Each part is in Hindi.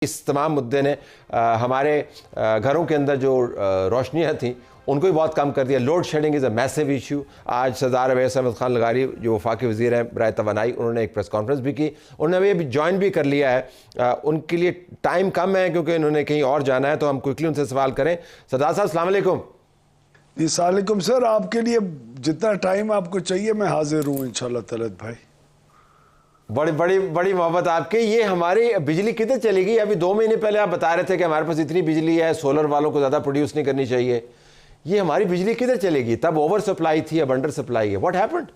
इस तमाम मुद्दे ने हमारे घरों के अंदर जो रोशनियाँ थीं उनको भी बहुत कम कर दिया। Load shedding is a massive issue. आज सरदार अवैस अहमद खान लगारी जो वफाकी वज़ीर हैं बराए तवानाई, उन्होंने एक प्रेस कॉन्फ्रेंस भी की। उन्होंने अभी ज्वाइन भी कर लिया है। उनके लिए टाइम कम है क्योंकि उन्होंने कहीं और जाना है, तो हम क्विकली उनसे सवाल करें। सरदार साहब अस्सलाम वालेकुम। जी सलाम सर, आपके लिए जितना टाइम आपको चाहिए मैं हाजिर हूँ इंशाल्लाह तलत भाई। बड़ी बड़ी बड़ी मोहब्बत आपके। ये हमारी बिजली कितने चलेगी? अभी 2 महीने पहले आप बता रहे थे कि हमारे पास इतनी बिजली है, सोलर वालों को ज़्यादा प्रोड्यूस नहीं करनी चाहिए। ये हमारी बिजली किधर चलेगी? तब ओवर सप्लाई थी, अब अंडर सप्लाई है। What happened?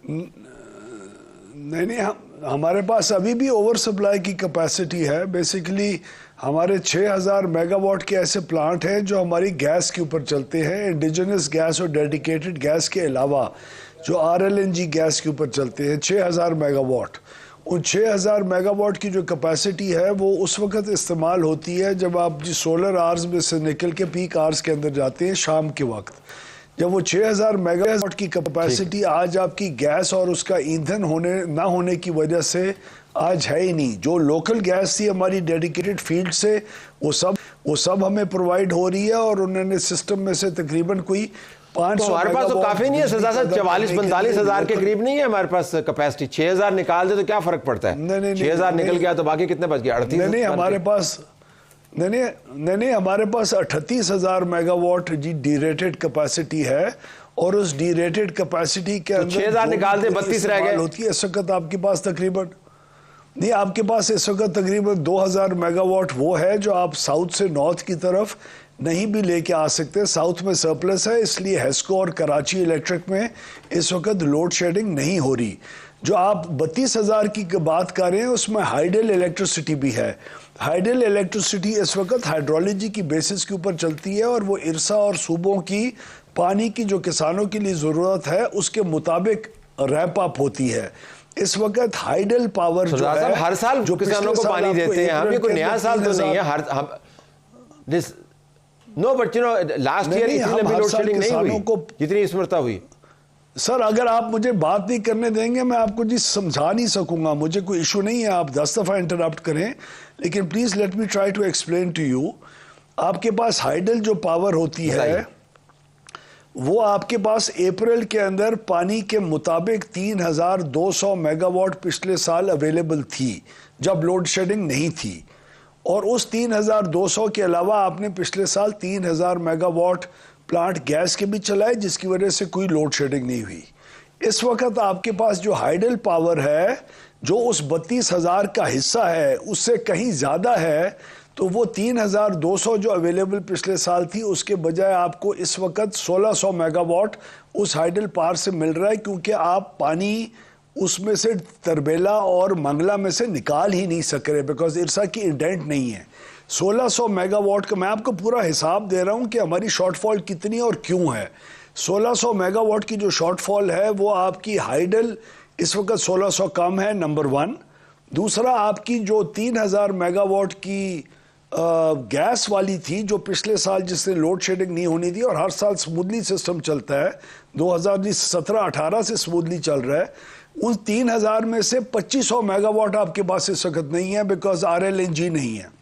नहीं, हमारे पास अभी भी ओवर सप्लाई की कैपेसिटी है। बेसिकली हमारे 6000 मेगावाट के ऐसे प्लांट हैं जो हमारी गैस के ऊपर चलते हैं, इंडिजिनस गैस और डेडिकेटेड गैस के अलावा जो RLNG गैस के ऊपर चलते हैं 6000 मेगावाट। उन 6000 मेगावाट की जो कैपेसिटी है वो उस वक्त इस्तेमाल होती है जब आप जी सोलर आवर्स में से निकल के पीक आवर्स के अंदर जाते हैं शाम के वक्त। जब वो 6000 मेगावाट की कैपेसिटी आज आपकी गैस और उसका ईंधन ना होने की वजह से आज है ही नहीं। जो लोकल गैस थी हमारी डेडिकेटेड फील्ड से वो सब हमें प्रोवाइड हो रही है और उन्होंने सिस्टम में से तकरीबन कोई 500 हमारे पास तो काफी नहीं है सरदार साहब, 44-45 हजार के करीब नहीं है हमारे पास कैपेसिटी। 6000 निकाल दे तो क्या फर्क पड़ता है? 6000 निकल गया तो बाकी कितने बच गया? 38। नहीं, हमारे पास नहीं, हमारे पास 38,000 मेगावाट जी डीरेटेड कैपेसिटी है और उस डीरेटेड कैपेसिटी के अंदर 6000 निकाल दे 32 रह गए होती है। इस वक्त आपके पास तकरीबन नहीं, आपके पास इस वक्त तकरीबन 2000 मेगावाट वो है जो आप साउथ से नॉर्थ की तरफ नहीं भी लेके आ सकते। साउथ में सरप्लस है, इसलिए हेस्को और कराची इलेक्ट्रिक में इस वक्त लोड शेडिंग नहीं हो रही। जो आप 32,000 की बात कर रहे हैं उसमें हाइडल इलेक्ट्रिसिटी भी है। हाइडल इलेक्ट्रिसिटी इस वक्त हाइड्रोलॉजी की बेसिस के ऊपर चलती है और वो इरसा और सूबों की पानी की जो किसानों के लिए ज़रूरत है उसके मुताबिक रैंप अप होती है। इस वक्त हाइडल पावर जो है हर साल जो किसानों को पानी देते हैं, हमें कोई नया साल तो नहीं है। No but you know last year इतनी लंबी लोड शेडिंग नहीं हुई जितनी इस मरता हुई। सर अगर आप मुझे बात नहीं करने देंगे मैं आपको जी समझा नहीं सकूंगा। मुझे कोई इशू नहीं है, आप 10 दफा इंटरप्ट करें, लेकिन please let me try to explain to you. आपके पास हाइडल जो पावर होती है वो आपके पास अप्रैल के अंदर पानी के मुताबिक 3200 मेगावाट पिछले साल अवेलेबल थी जब लोड शेडिंग नहीं थी, और उस 3200 के अलावा आपने पिछले साल 3000 मेगावाट प्लांट गैस के भी चलाए जिसकी वजह से कोई लोड शेडिंग नहीं हुई। इस वक्त आपके पास जो हाइडल पावर है जो उस 32,000 का हिस्सा है उससे कहीं ज़्यादा है, तो वो 3200 जो अवेलेबल पिछले साल थी उसके बजाय आपको इस वक्त 1600 मेगावाट उस हाइडल पावर से मिल रहा है, क्योंकि आप पानी उसमें से तरबेला और मंगला में से निकाल ही नहीं सक रहे बिकॉज इरसा की इंडेंट नहीं है। 1600 मेगावाट का मैं आपको पूरा हिसाब दे रहा हूं कि हमारी शॉर्टफॉल कितनी और क्यों है। 1600 मेगावाट की जो शॉर्टफॉल है वो आपकी हाइडल इस वक्त 1600 कम है, नंबर 1। दूसरा आपकी जो 3000 मेगावाट की गैस वाली थी जो पिछले साल जिससे लोड शेडिंग नहीं होनी थी और हर साल स्मूथली सिस्टम चलता है, 2017-18 से स्मूथली चल रहा है, उन 3000 में से 2500 मेगावाट आपके पास इस वक्त नहीं है बिकॉज RLNG नहीं है।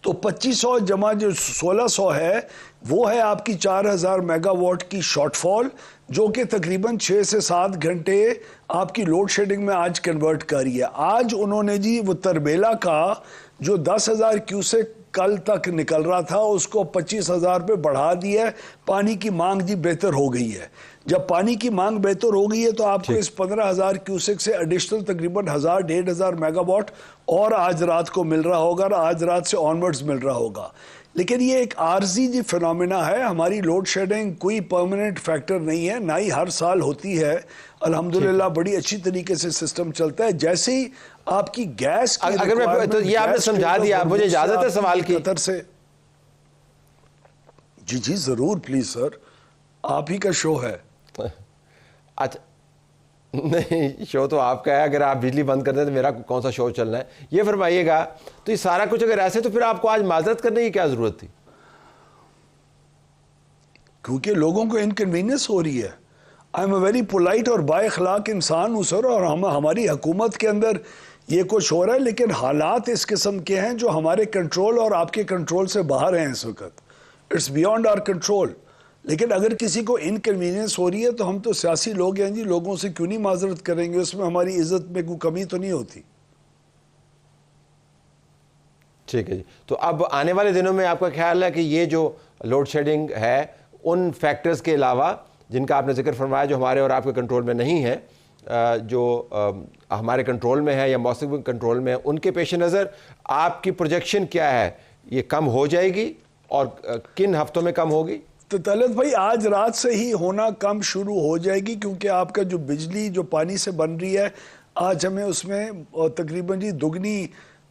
तो 2500 जमा जो 1600 है वो है आपकी 4000 मेगावाट की शॉर्टफॉल, जो कि तकरीबन 6 से 7 घंटे आपकी लोड शेडिंग में आज कन्वर्ट कर रही है। आज उन्होंने जी वो तरबेला का जो 10,000 क्यूसेक कल तक निकल रहा था उसको 25,000 पे बढ़ा दिया है। पानी की मांग जी बेहतर हो गई है। जब पानी की मांग बेहतर हो गई है तो आपको इस 15,000 क्यूसेक से एडिशनल तकरीबन 1,000-1,500 मेगावाट और आज रात को मिल रहा होगा और आज रात से ऑनवर्ड्स मिल रहा होगा। लेकिन ये एक आर्जी जी फिनोमिना है। हमारी लोड शेडिंग कोई परमानेंट फैक्टर नहीं है, ना ही हर साल होती है। अल्हम्दुलिल्लाह बड़ी अच्छी तरीके से सिस्टम चलता है। जैसे ही आपकी गैस की अगर मैं तो ये आपने समझा दिया, मुझे इजाजत है सवाल की कतर से। जी जी जरूर, प्लीज सर, आप ही का शो है। अच्छा नहीं, शो तो आपका है। अगर आप बिजली बंद कर दें तो मेरा कौन सा शो चलना है? ये फरमाइएगा। तो ये सारा कुछ अगर ऐसे तो फिर आपको आज माजरत करने की क्या जरूरत थी? क्योंकि लोगों को इनकन्वीनियंस हो रही है। I am a very polite और बाएखलाक इंसान हूँ सर, और हमारी हुकूमत के अंदर ये कुछ हो रहा है, लेकिन हालात इस किस्म के हैं जो हमारे कंट्रोल और आपके कंट्रोल से बाहर हैं इस वक्त। It's beyond our control. लेकिन अगर किसी को इनकन्वीनियंस हो रही है तो हम तो सियासी लोग हैं जी, लोगों से क्यों नहीं माजरत करेंगे? उसमें हमारी इज्जत में कोई कमी तो नहीं होती। ठीक है जी। तो अब आने वाले दिनों में आपका ख्याल है कि ये जो लोड शेडिंग है उन फैक्टर्स के अलावा जिनका आपने जिक्र फरमाया जो हमारे और आपके कंट्रोल में नहीं है, जो हमारे कंट्रोल में है या मौसम कंट्रोल में है, उनके पेश नज़र आपकी प्रोजेक्शन क्या है? ये कम हो जाएगी और किन हफ्तों में कम होगी? तो तलत भाई आज रात से ही होना कम शुरू हो जाएगी, क्योंकि आपका जो बिजली जो पानी से बन रही है आज हमें उसमें तकरीबन जी दुगनी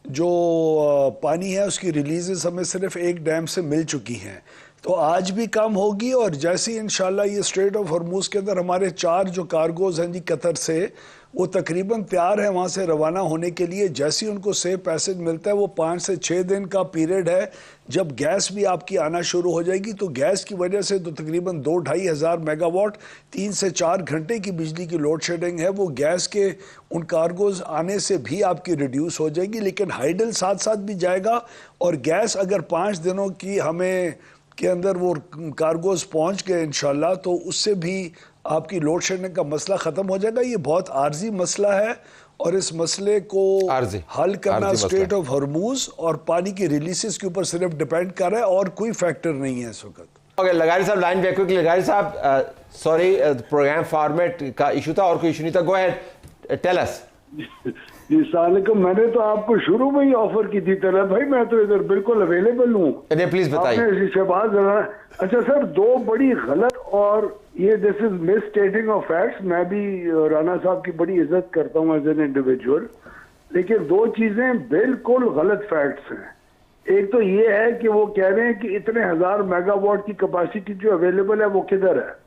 जो पानी है उसकी रिलीजेस हमें सिर्फ एक डैम से मिल चुकी हैं। तो आज भी कम होगी और जैसे ही इंशाल्लाह ये स्ट्रेट ऑफ हॉर्मूज के अंदर हमारे 4 जो कार्गोज हैं जी कतर से, वो तकरीबन तैयार है वहाँ से रवाना होने के लिए। जैसे ही उनको सेफ पैसेज मिलता है, वो 5 से 6 दिन का पीरियड है जब गैस भी आपकी आना शुरू हो जाएगी। तो गैस की वजह से तो तकरीबन 2-2.5 हज़ार मेगावाट 3 से 4 घंटे की बिजली की लोड शेडिंग है, वो गैस के उन कार्गोज आने से भी आपकी रिड्यूस हो जाएगी। लेकिन हाइडल साथ साथ भी जाएगा और गैस अगर 5 दिनों की हमें के अंदर वो कार्गोज पहुंच गए इंशाल्लाह, तो उससे भी आपकी लोड शेडिंग का मसला ख़त्म हो जाएगा। ये बहुत आर्जी मसला है और इस मसले को हल करना स्ट्रेट ऑफ हॉर्मूज और पानी की रिलीजेस के ऊपर सिर्फ डिपेंड कर रहा है और कोई फैक्टर नहीं है इस वक्त। ओके लगारी साहब, लाइन बैक क्विकली। लगारी साहब, सॉरी प्रोग्राम फॉर्मेट का इशू था और कोई इशू नहीं था। Go ahead, tell us. जी सलाम, मैंने तो आपको शुरू में ही ऑफर की थी तलब भाई, मैं तो इधर बिल्कुल अवेलेबल हूँ। प्लीज बताइए। शहबाज, अच्छा सर, 2 बड़ी गलत और ये this is miss स्टेटिंग of facts. मैं भी राना साहब की बड़ी इज्जत करता हूँ एज एन इंडिविजुअल, लेकिन 2 चीजें बिल्कुल गलत फैक्ट्स हैं। एक तो ये है कि वो कह रहे हैं कि इतने 1000 मेगावाट की कैपेसिटी जो अवेलेबल है वो किधर है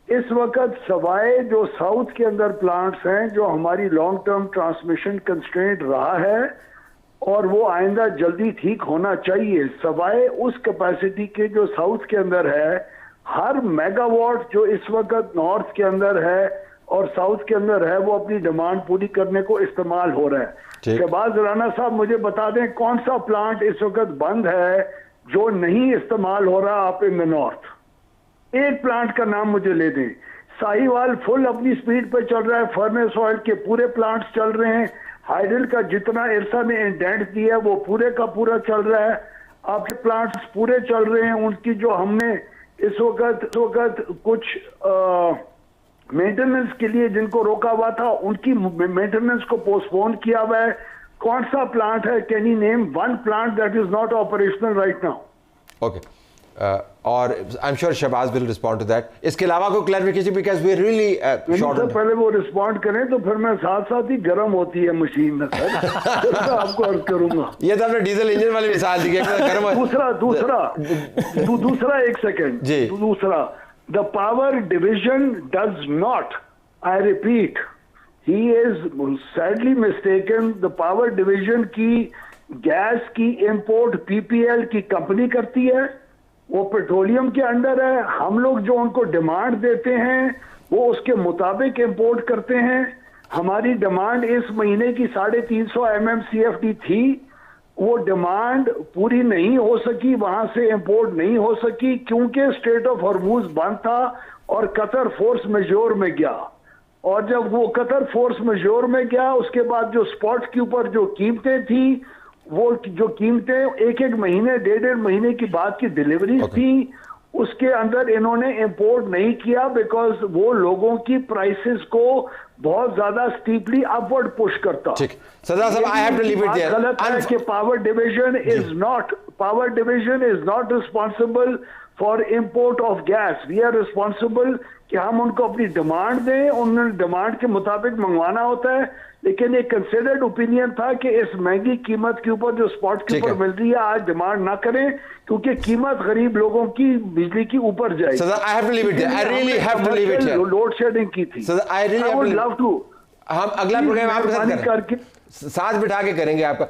इस वक्त, सवाए जो साउथ के अंदर प्लांट्स हैं जो हमारी लॉन्ग टर्म ट्रांसमिशन कंस्ट्रेंट रहा है और वो आइंदा जल्दी ठीक होना चाहिए, सवाए उस कैपेसिटी के जो साउथ के अंदर है, हर मेगावाट जो इस वक्त नॉर्थ के अंदर है और साउथ के अंदर है वो अपनी डिमांड पूरी करने को इस्तेमाल हो रहा है। शहबाज राना साहब मुझे बता दें कौन सा प्लांट इस वक्त बंद है जो नहीं इस्तेमाल हो रहा आप इन द नॉर्थ? एक प्लांट का नाम मुझे ले दें। साहिवाल फुल अपनी स्पीड पे चल रहा है, फर्नेस ऑयल के पूरे प्लांट्स चल रहे हैं, हाइडल का जितना इरसा ने इंडेंट दिया है वो पूरे का पूरा चल रहा है, आपके प्लांट्स पूरे चल रहे हैं। उनकी जो हमने इस वक्त कुछ मेंटेनेंस के लिए जिनको रोका हुआ था उनकी मेंटेनेंस को पोस्टपोन किया हुआ है। कौन सा प्लांट है? Can you name 1 plant that is not operational right now? Okay, और I am sure Shahbaz will respond to that. इसके अलावा कोई clarification, because we are really short. पहले वो रिस्पॉन्ड करें तो फिर मैं साथ साथ ही गर्म होती है मशीन में सर। आपको अर्ज करूंगा। ये तो आपने डीजल इंजन वाली मिसाल दी गर्म। दूसरा एक सेकंड जी। दूसरा, the power division does not, I repeat, he is sadly mistaken. The power division की गैस की इंपोर्ट पीपीएल की कंपनी करती है, वो पेट्रोलियम के अंडर है। हम लोग जो उनको डिमांड देते हैं वो उसके मुताबिक इंपोर्ट करते हैं। हमारी डिमांड इस महीने की 350 MMCFD थी, वो डिमांड पूरी नहीं हो सकी, वहां से इंपोर्ट नहीं हो सकी क्योंकि स्ट्रेट ऑफ हॉर्मूज बंद था और कतर फोर्स मेजोर में गया। और जब वो कतर फोर्स मेजोर में गया उसके बाद जो स्पॉट के ऊपर जो कीमतें थी, वो जो कीमतें 1-1 महीने 1.5 महीने की बाद की डिलीवरी थी, उसके अंदर इन्होंने इंपोर्ट नहीं किया बिकॉज वो लोगों की प्राइसेस को बहुत ज्यादा स्टीपली अपवर्ड पुश करता। सरदार साहब, I have to leave it there. गलत है कि power division is not responsible for import of gas. We are responsible कि हम उनको अपनी डिमांड दें, उन्होंने डिमांड के मुताबिक मंगवाना होता है। लेकिन एक कंसिडर्ड ओपिनियन था कि इस महंगी कीमत के ऊपर जो स्पॉट के ऊपर मिल रही है आज डिमांड ना करें क्योंकि कीमत गरीब लोगों की बिजली की ऊपर जाएगी। I have to leave it there. I really have to leave it here. Load shedding की थी। I would love to. हम अगला प्रोग्राम आपके साथ करें, साथ बिठा के करेंगे आपका।